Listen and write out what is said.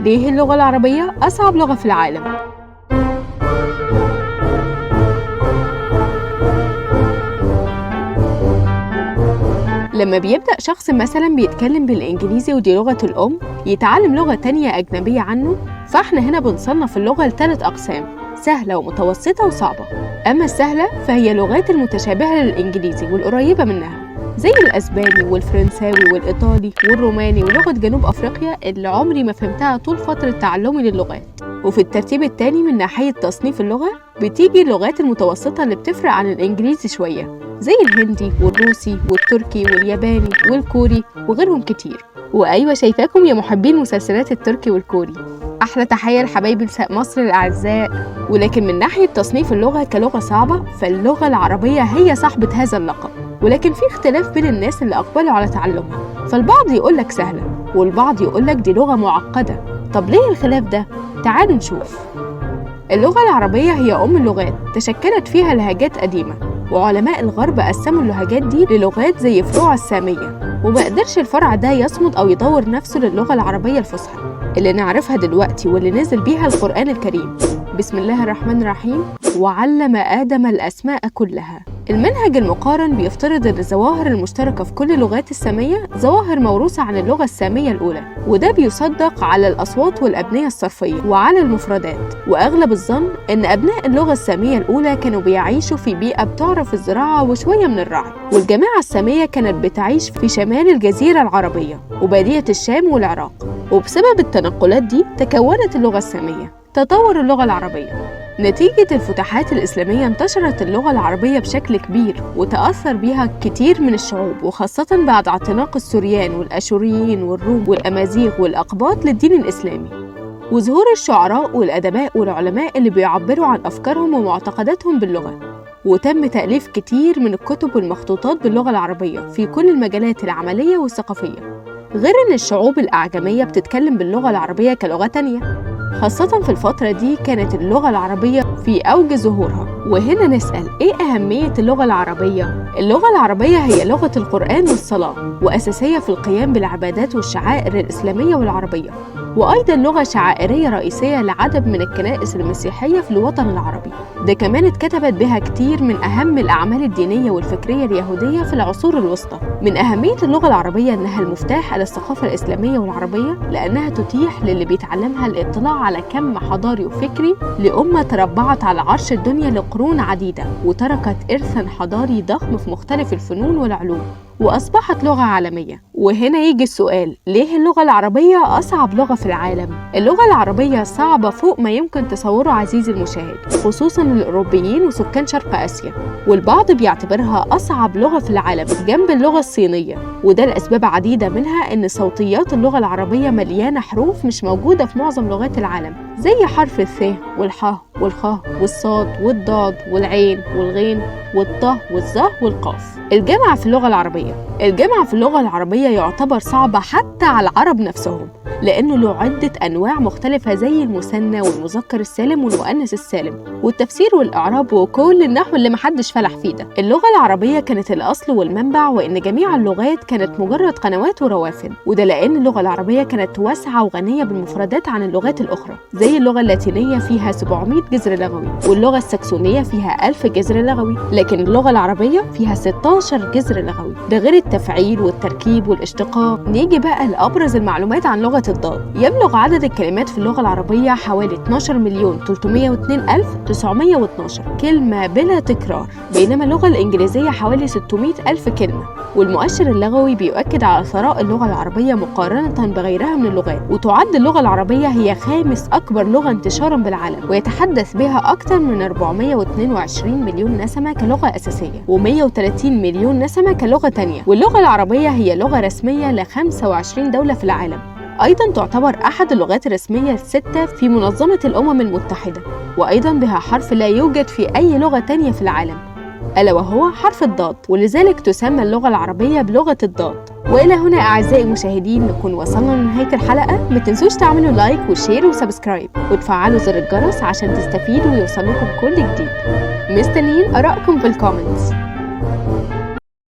ليه اللغة العربية أصعب لغة في العالم؟ لما بيبدأ شخص مثلا بيتكلم بالإنجليزي ودي لغته الأم يتعلم لغة تانية أجنبية عنه، فإحنا هنا بنصنف اللغة ل3 أقسام: سهلة ومتوسطة وصعبة. أما السهلة فهي اللغات المتشابهة للإنجليزي والقريبة منها، زي الأسباني والفرنساوي والإيطالي والروماني ولغة جنوب أفريقيا اللي عمري ما فهمتها طول فترة تعلمي للغات. وفي الترتيب التاني من ناحية تصنيف اللغة بتيجي اللغات المتوسطة اللي بتفرق عن الإنجليزي شوية، زي الهندي والروسي والتركي والياباني والكوري وغيرهم كتير. وأيوة شايفاكم يا محبين مسلسلات التركي والكوري. أحلى تحية لحبايبي نساء مصر الأعزاء. ولكن من ناحية تصنيف اللغة كلغة صعبة فاللغة العربية هي صاحبة هذا اللقب، ولكن في اختلاف بين الناس اللي أقبلوا على تعلمها، فالبعض يقولك سهلة والبعض يقولك دي لغة معقدة. طب ليه الخلاف ده؟ تعالوا نشوف. اللغة العربية هي أم اللغات، تشكلت فيها لهجات قديمة، وعلماء الغرب قسموا اللهجات دي للغات زي فروع السامية، وما قدرش الفرع ده يصمد أو يطور نفسه للغة العربية الفصحى اللي نعرفها دلوقتي واللي نزل بيها القرآن الكريم. بسم الله الرحمن الرحيم: وعلم آدم الأسماء كلها. المنهج المقارن بيفترض أن الظواهر المشتركة في كل اللغات السامية ظواهر موروثة عن اللغة السامية الأولى، وده بيصدق على الأصوات والأبنية الصرفية وعلى المفردات. وأغلب الظن أن أبناء اللغة السامية الأولى كانوا بيعيشوا في بيئة بتعرف الزراعة وشوية من الرعي، والجماعة السامية كانت بتعيش في شمال الجزيرة العربية وبادية الشام والعراق، وبسبب التنقلات دي تكونت اللغة السامية. تطور اللغة العربية: نتيجة الفتوحات الإسلامية انتشرت اللغة العربية بشكل كبير وتأثر بيها كتير من الشعوب، وخاصة بعد اعتناق السوريان والأشوريين والروم والأمازيغ والأقباط للدين الإسلامي، وظهور الشعراء والأدباء والعلماء اللي بيعبروا عن أفكارهم ومعتقداتهم باللغة. وتم تأليف كتير من الكتب والمخطوطات باللغة العربية في كل المجالات العملية والثقافية، غير أن الشعوب الأعجمية بتتكلم باللغة العربية كلغة تانية. خاصة في الفترة دي كانت اللغة العربية في أوج ظهورها. وهنا نسأل: إيه أهمية اللغة العربية؟ اللغة العربية هي لغة القرآن والصلاة، وأساسية في القيام بالعبادات والشعائر الإسلامية والعربية، وأيضاً لغة شعائرية رئيسية لعدد من الكنائس المسيحية في الوطن العربي. ده كمان اتكتبت بها كتير من أهم الأعمال الدينية والفكرية اليهودية في العصور الوسطى. من أهمية اللغة العربية أنها المفتاح على الثقافة الإسلامية والعربية، لأنها تتيح للي بيتعلمها الاطلاع على كم حضاري وفكري لأمة تربعت على عرش الدنيا لقرون عديدة، وتركت إرثاً حضاري ضخم في مختلف الفنون والعلوم، وأصبحت لغة عالمية. وهنا يجي السؤال: ليه اللغة العربية أصعب لغة في العالم؟ اللغة العربية صعبة فوق ما يمكن تصوره عزيزي المشاهد، خصوصاً للأوروبيين وسكان شرق آسيا، والبعض بيعتبرها أصعب لغة في العالم جنب اللغة الصينية، وده لأسباب عديدة، منها إن صوتيات اللغة العربية مليانة حروف مش موجودة في معظم لغات العالم، زي حرف الث والح والخ والصاد والضاد والعين والغين والطه والظه والقاف. الجمع في اللغة العربية: الجمع في اللغة العربية يعتبر صعب حتى على العرب نفسهم، لأنه له عدة أنواع مختلفة زي المثنى والمذكر السالم والمؤنث السالم والتفسير والإعراب وكل النحو اللي محدش فلح فيه ده. اللغة العربية كانت الأصل والمنبع، وإن جميع اللغات كانت مجرد قنوات وروافد، وده لأن اللغة العربية كانت واسعة وغنية بالمفردات عن اللغات الأخرى، زي اللغة اللاتينية فيها 700 جذر لغوي، واللغة السكسونية فيها 1000 جذر لغوي، لكن اللغة العربية فيها 16 جذر لغوي، ده غير التفعيل والتركيب والاشتقاق. نيجي بقى لأبرز المعلومات عن لغة الضاد. يبلغ عدد الكلمات في اللغة العربية حوالي 12,302,912 كلمة بلا تكرار، بينما اللغة الإنجليزية حوالي 600,000 كلمة. والمؤشر اللغوي بيؤكد على ثراء اللغة العربية مقارنة بغيرها من اللغات، وتعد اللغة العربية هي 5 أكبر لغة انتشاراً بالعالم، ويتحدث بها أكثر من 422 مليون نسمة كلغة أساسية و130 مليون نسمة كلغة تانية. واللغة العربية هي لغة رسمية ل 25 دولة في العالم. أيضاً تعتبر أحد اللغات الرسمية ال6 في منظمة الأمم المتحدة، وأيضاً بها حرف لا يوجد في أي لغة تانية في العالم، ألا وهو حرف الضاد، ولذلك تسمى اللغة العربية بلغة الضاد. وإلى هنا أعزائي المشاهدين نكون وصلنا لنهاية الحلقة. ما تنسوش تعملوا لايك وشير وسبسكرايب وتفعلوا زر الجرس عشان تستفيدوا ويوصلكم كل جديد. مستنيين آرائكم في الكومنتس.